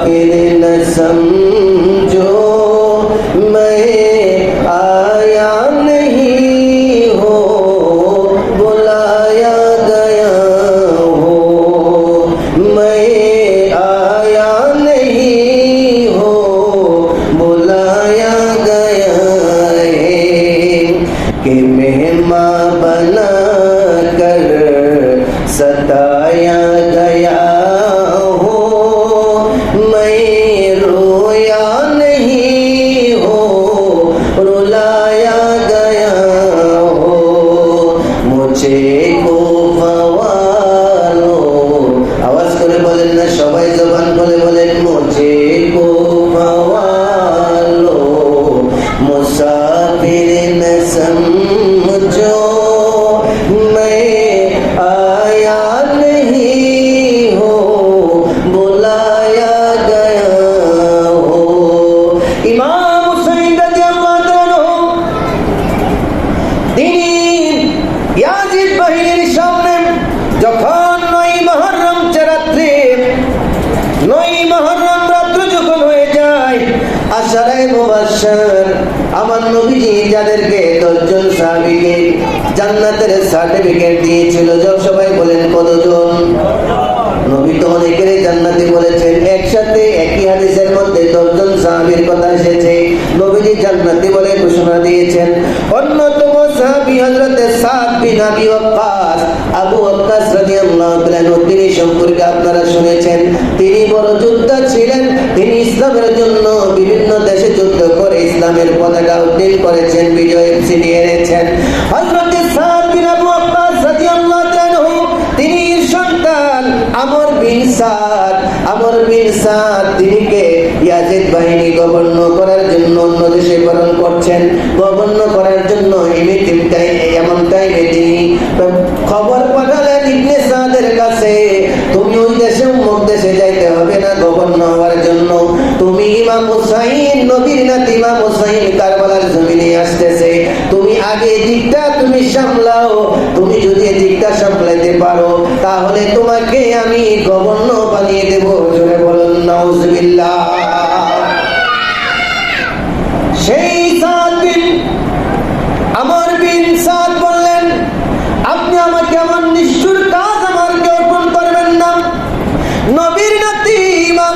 मुसाफिर न समझो मैं आया नहीं हो बुलाया गया हो मैं आया नहीं हो बुलाया गया है कि मेहमान बना कर सताया गया हो मैं रोया नहीं हो रुलाया गया हो मुझे को फवालो आवाज করে বলেন না সবাই জবান খুলে বলেন मुझे को फवालो मुसाफिर न समझो मैं आया नहीं हो बुलाया गया हो इमाम हुसैन রাদিয়াল্লাহু তাআলা তিনি ইয়াজিদ বাহিনীর সামনে যখন 9 মুহররম রাত্রে 9 মুহররম রাত্র যখন হয়ে যায় আশারায়ে মুবাশশার আমার নবীজি যাদেরকে 10 জন সাহাবীকে জান্নাতের সার্টিফিকেট দিয়েছিল সবাই বলেন কতজন নবী তো অনেকের জান্নাতে বলেছেন একসাথে একই হাদিসের মধ্যে 10 জন সাহাবীর কথা এসেছে নবীজি জান্নাতে বলে ঘোষণা দিয়েছেন অন্যতম সাহাবী হযরত সাদ বিন আবি ওয়াক্কাস আবু ওয়াক্কাস রাদিয়াল্লাহু তাআলা তিনি সম্পর্কে আপনারা শুনেছেন তিনি বড় যোদ্ধা ছিলেন তিনি ইসলামের জন্য বিভিন্ন দেশে যুদ্ধ করে ইসলামের পতাকা উত্তোলন করেছেন বিজয় ছিনিয়ে এনেছেন হযরত সাদ বিন আবু ওয়াক্কাস রাদিয়াল্লাহু তাআলা তিনি সন্তান আমর বিন সাদ তিনিকে ইয়াজিদ বাহিনী গভর্নর করার জন্য অন্য দেশে প্রেরণ করছেন গভর্নর করার জন্য এমন টাইমে তিনি খবর পাঠালেন ইবনে সাদের কাছে তুমি ওই দেশে অমুক দেশে যাইতে হবে না গভর্নর হওয়ার জন্য তুমি ইমাম হুসাইন নবীর নাতি ইমাম হুসাইন কারবালার জমিনে আসতেছে তুমি আগে দিকটা তুমি সামলাও তুমি যদি দিকটা সামলাতে পারো তাহলে তোমাকে আমি গভর্নর বানিয়ে দেব জোরে বলুন নাউজুবিল্লাহ সেই সাদ বিন আমর বিন সাদ বললেন আপনি আমাকে আমার নিষ্ঠুর কাজ আমাকে অর্পণ করবেন না নবীর নাতি ইমাম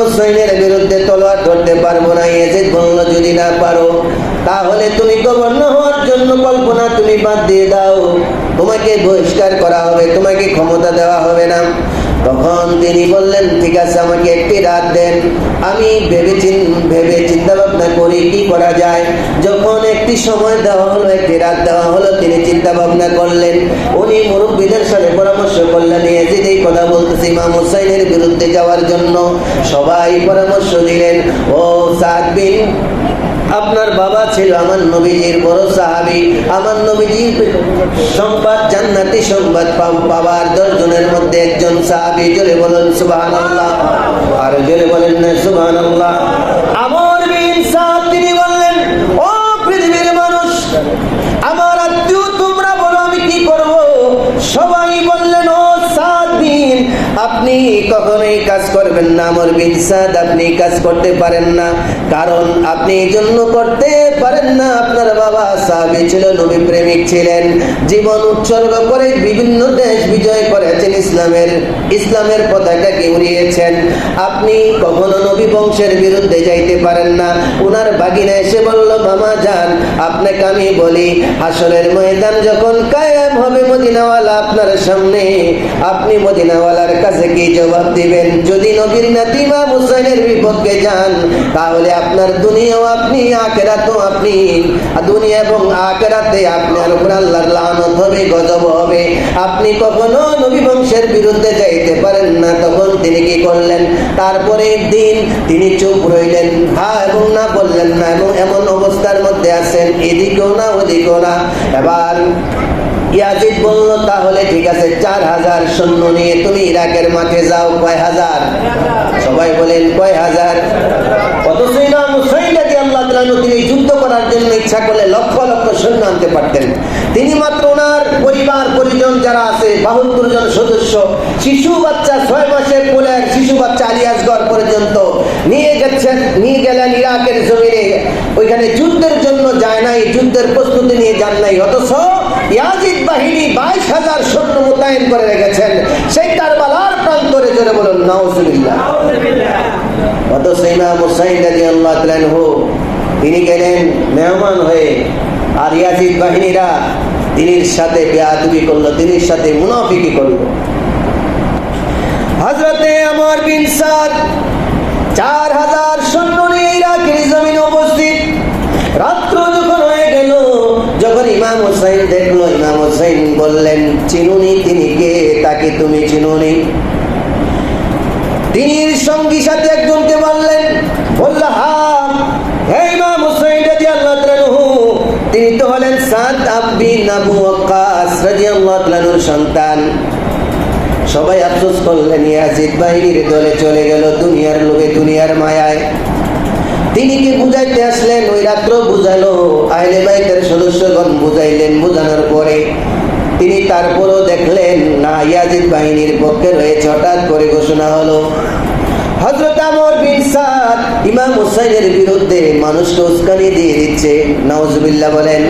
হুসাইনের বিরুদ্ধে তলোয়ার ধরতে পারবো না ইয়াজিদ বলল যদি না পারো তাহলে তুমি গভর্নর হওয়ার জন্য কল্পনা তুমি বাদ দিয়ে দাও তোমাকে বহিষ্কার করা হবে তোমাকে ক্ষমতা দেওয়া হবে না তখন তিনি বললেন ঠিক আছে আমাকে একটি রাত দেন আমি ভেবে চিন্তা ভাবনা করি কি করা যায় যখন একটি সময় দেওয়া হলো একটি রাত দেওয়া হলো তিনি চিন্তা ভাবনা করলেন উনি মুরব্বীদের সাথে পরামর্শ করলেন ইয়াজিদ এই কথা বলতেছে ইমাম হুসাইনের বিরুদ্ধে যাওয়ার জন্য সবাই পরামর্শ দিলেন ও সাদ বিন আপনার বাবা ছিল আমার নবীজির বড় সাহাবী আমার নবীজির সংবাদ জান্নাতি সংবাদ পাওয়ার 10 জনের মধ্যে একজন সাহাবী জোরে বলেন সুবহানাল্লাহ আর জোরে বলেন না সুবহানাল্লাহ আমর বিন সাদ তিনি বললেন ও পৃথিবীর মানুষ আমার আত্মীয় তোমরা বলো আমি কি করব সবাই বললেন ও সাদ বিন আপনি কখনোই কাজ করবেন না আমর বিন সাদ আপনি কাজ করতে পারেন না কারণ আপনি এই জন্য করতে পারেন না আপনার বাবা সাহাবী ছিল নবী প্রেমিক ছিলেন জীবন উৎসর্গ করে বিভিন্ন দেশ বিজয় করেছেন ইসলামের পতাকাকে উড়িয়েছেন আপনি কখনো নবী বংশের বিরুদ্ধে যাইতে পারেন না ওনার ভাগিনা এসে বলল মামা যান আপনাকে আমি বলি হাসরের ময়দান যখন কায়েম হবে মদিনাওয়ালা আপনার সামনে আপনি মদিনাওয়ালার কাছে কি জবাব দিবেন যদি নবীর নাতি ইমাম হুসাইনের বিপক্ষে যান তাহলে আপনার দুনিয়াও আপনি আখিরাতও আপনি দুনিয়া এবং আখিরাতে আপনার উপর আল্লাহর লানত হবে গজব হবে আপনি কখনো নবী বংশের বিরুদ্ধে যাইতে পারেন না তখন তিনি কি করলেন তারপরে দিন তিনি চুপ রইলেন হ্যাঁ এবং না বললেন না এবং এমন অবস্থার মধ্যে আছেন এদিকেও না ওদিকেও না এবার ইয়াজিদ বলল তাহলে ঠিক আছে 4000 সৈন্য নিয়ে তুমি ইরাকের মাঠে যাও কয় হাজার সবাই বলেন কয় হাজার অথচ ইমাম হুসাইন রাদিয়াল্লাহু তাআলা তিনি যুদ্ধ করার জন্য ইচ্ছা করলে লক্ষ লক্ষ সৈন্য আনতে পারতেন। তিনি মাত্র ওনার পরিবার পরিজন যারা আছে 72 জন সদস্য, শিশু বাচ্চা 6 মাসের কোলের শিশু বাচ্চা আলী আসগর পর্যন্ত নিয়ে গেলেন ইরাকের জমিনে। ওইখানে যুদ্ধের জন্য যায় নাই, যুদ্ধের প্রস্তুতি নিয়ে যান নাই, অথচ ইয়াজিদ বাহিনী 22,000 সৈন্য মোতায়েন করে রেখেছেন সেই কারবালার প্রান্তরে। জোরে বলুন নাউজুবিল্লাহ। অথচ ইমাম হুসাইন রাদিয়াল্লাহু তাআলা আনহু তিনি গেলেন মেহমান হয়ে, আর ইয়াজিদ বাহিনীরা তিনির সাথে বেয়াদবি করলো, তিনির সাথে মুনাফিকি করলো। হযরতে আমর বিন সাদ 4000 সৈন্য নিয়ে ইরাকের জমিনে উপস্থিত। রাত্র যখন হয়ে গেল, যখন ইমাম হুসাইন দেখলো, ইমাম হুসাইন বললেন, চিনুনি তিনি কে? তাকে তুমি চিনুনি? তিনি সঙ্গী সাথে একজনকে বললেন, বলল হ্যাঁ, হে ইমাম হুসাইন রাদিয়াল্লাহু তাআলা আনহু, তিনি তো হলেন সাদ বিন আবু ওয়াক্কাস রাদিয়াল্লাহু তাআলা আনহুর সন্তান। সবাই আফসোস করলেন, ইয়াজিদ বাহিনীর দলে চলে গেল দুনিয়ার লোভে, দুনিয়ার মায়ায়। তিনি কি বুঝাইতে আসলেন? ওই রাত্র বুঝালো, আহলে বাইতের সদস্যগণ বুঝাইলেন। বুঝানোর পরে তিনি তারপরও দেখলেন না ইয়াজিদ বাহিনীর পক্ষে রয়েছে। হঠাৎ করে ঘোষণা হলো, হযরত আমর বিন সাদ ইমাম হুসাইনের বিরুদ্ধে মানুষকে উস্কানি দিয়ে দিচ্ছে। নাউজুবিল্লাহ বলেন।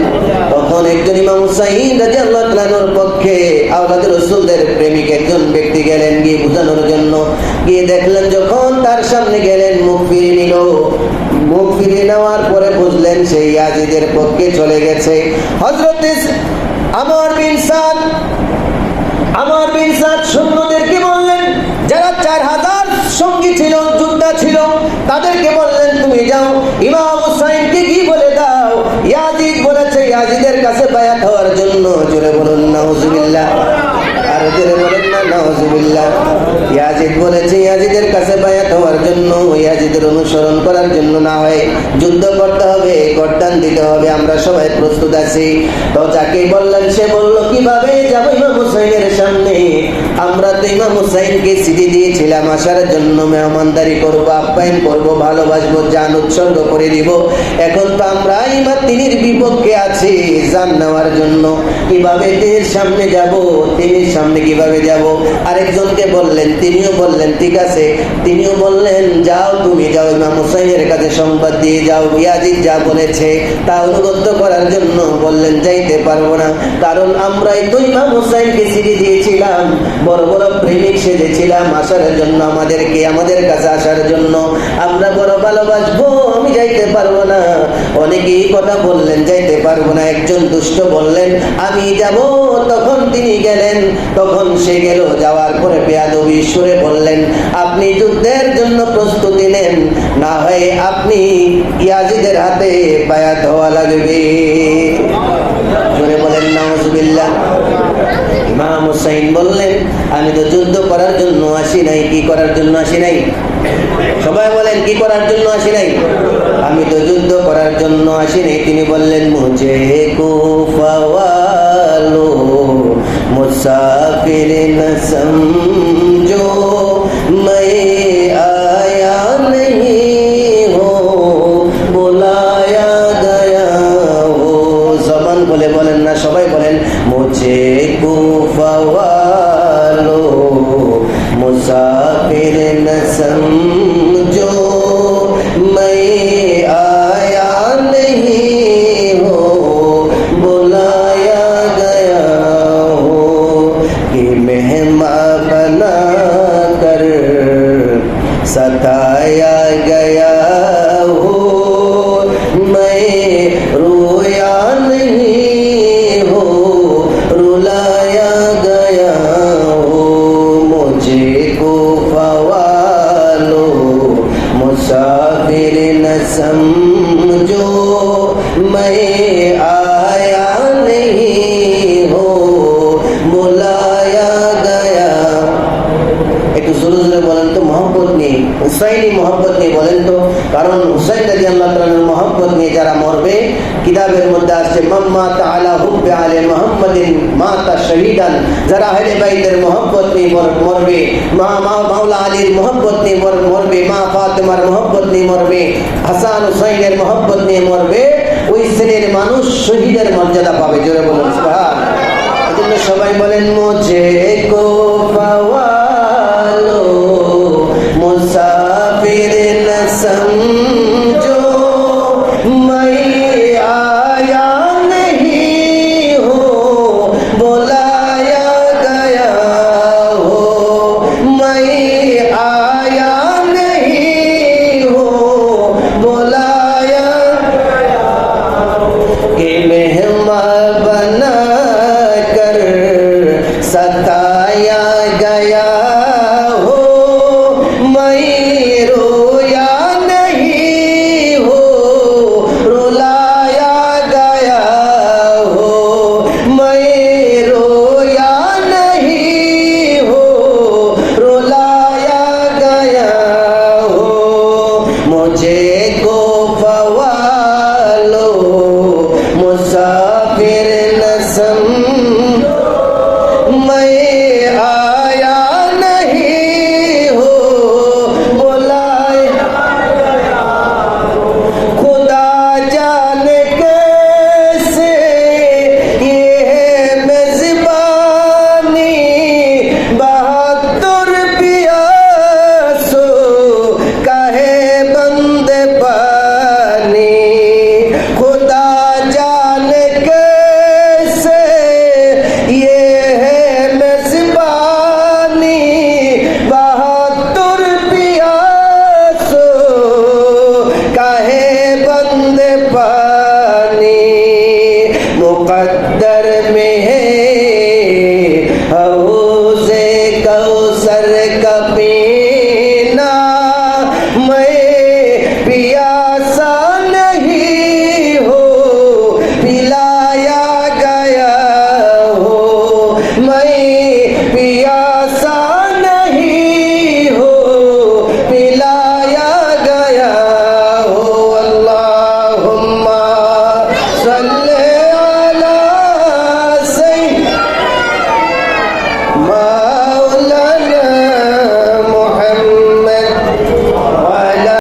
তখন একজন ইমাম হুসাইন রাদিয়াল্লাহু তাআলা আনহুর পক্ষে আওলাদ রাসূলদের প্রেমিক একজন ব্যক্তি গেলেন গিয়ে বুঝানোর জন্য। গিয়ে দেখলেন, যখন তার সামনে গেলেন, মুখ ফিরিয়ে নিল। মুখ ফিরিয়ে নেওয়ার পরে বুঝলেন সেই ইয়াজিদের পক্ষে চলে গেছে। হযরত আমর বিন সাদ সৈন্যদেরকে বললেন, যারা 4000 সঙ্গী ছিল, যোদ্ধা ছিল, তাদেরকে বললেন, তুমি যাও ইমাম হুসাইনকে কি বলে দাও, ইয়াজিদ বলেছে ইয়াজিদের কাছে বায়াত হওয়ার জন্য। জোরে বলুন নাউজুবিল্লাহ। আর জোরে বলেন না নাউজুবিল্লাহ। ইয়াজিদ বলেছে ইয়াজিদের কাছে বায়াত হওয়ার জন্য, ইয়াজিদের অনুসরণ করার জন্য, না হয় যুদ্ধ করতে হবে, গর্দান দিতে হবে, আমরা সবাই প্রস্তুত আছি। তো যাকে বললেন সে বলল, কিভাবে যাব ইমাম হুসাইনের সামনে? আমরা তো ইমাম হুসাইনকে চিঠি দিয়েছিলাম আসার জন্য, মেহমানদারি করব, আপ্যায়ন করব, ভালোবাসবো, জান উৎসর্গ করে দিব। এখন তো আমরা ইমাম তিনির বিপক্ষে আছি জান নেওয়ার জন্য, কিভাবে তিনির সামনে যাব? তিনির সামনে কিভাবে যাব? আরেকজনকে বললেন, তিনিও বললেন ঠিক আছে। তিনিও বললেন, যাও তুমি যাও, ইমাম হুসাইনের কাছে সংবাদ দিয়ে যাও, ইয়াজিদ যা বলেছে তা অনুগত করার জন্য। বললেন, যাইতে পারবো না, কারণ আমরাই তো ইমাম হুসাইনকে চিঠি দিয়েছিলাম, বড় বড় প্রেমিক সেজেছিলাম আসার জন্য, আমাদের কাছে আসার জন্য, আমরা বড় ভালোবাসবো, আমি যাইতে পারবো না। অনেকেই কথা বললেন যাইতে পারবো না। একজন দুষ্ট বললেন, আমি যাব। তখন তিনি গেলেন। তখন সে গেল, যাওয়ার পরে বেয়াদবি সুরে বললেন, আপনি যুদ্ধের জন্য প্রস্তুতি নেন, না হয় আপনি ইয়াজিদের হাতে বায়াত হওয়া লাগবে। জোরে বলেন নাউজুবিল্লাহ। ইমাম হুসাইন বললেন, আমি তো যুদ্ধ করার জন্য আসি নাই। কি করার জন্য আসি নাই? সবাই বলেন, কি করার জন্য আসি নাই? আমি তো যুদ্ধ করার জন্য আসি নাই। তিনি বললেন, মুঝে কুফা ওয়ালো মুসাফির ন সমঝো, मैं आया नहीं हो बुलाया गया हो। জবান বলে বলেন না, সবাই বলেন, মুঝে কুফা ওয়ালো মুসাফির ন সমঝো, मैं आया नहीं हो बुलाया गया हो, कि मेहमान बना कर सताया गया हो, मैं रोया नहीं हो रुलाया गया हो, मुझे को फवालो হুসাইনি মহব্বত নিয়ে বলেন তো? কারণ হুসাইন রাদিয়াল্লাহু তাআলার মহব্বত নিয়ে যারা মরবে, কিতাবের মধ্যে আসছে মাম্মাতা আলা হুব্বি আলি মুহাম্মাদিন মাতা শহীদান। যারা আহলে বাইতের মহব্বত নিয়ে মরবে, মাওলা আলীর মহব্বত নিয়ে মরবে, মা ফাতেমার মহব্বত নিয়ে মরবে, হাসান হুসাইনের মহব্বত নিয়ে মরবে, ওই শ্রেণীর মানুষ শহীদের মর্যাদা পাবে। জোরে বলুন সুবহানাল্লাহ। এজন্য সবাই বলেন মুঝে কো পাওয়ালো মুসাফির ন সমঝো मैं आया नहीं हूँ बुलाया गया हो, मैं आया नहीं हूँ बुलाया कि मेहमान बना कर सताया गया हो, मैं रोया नहीं हो रुलाया गया हो, मैं रोया नहीं हो रुलाया गया हो, मुझे को फवालो मुसाफिर न समझो मैं आया नहीं हो बुलाया गया। खुदा जाने कैसे ये है मेजबानी, बहादुर पियासो कहे बंदे पानी। खुदा जाने कैसे ये है मेजबानी, बहादुर पियासो कहे बंदे पानी। मुकद्दर में है हौज़े कौसर का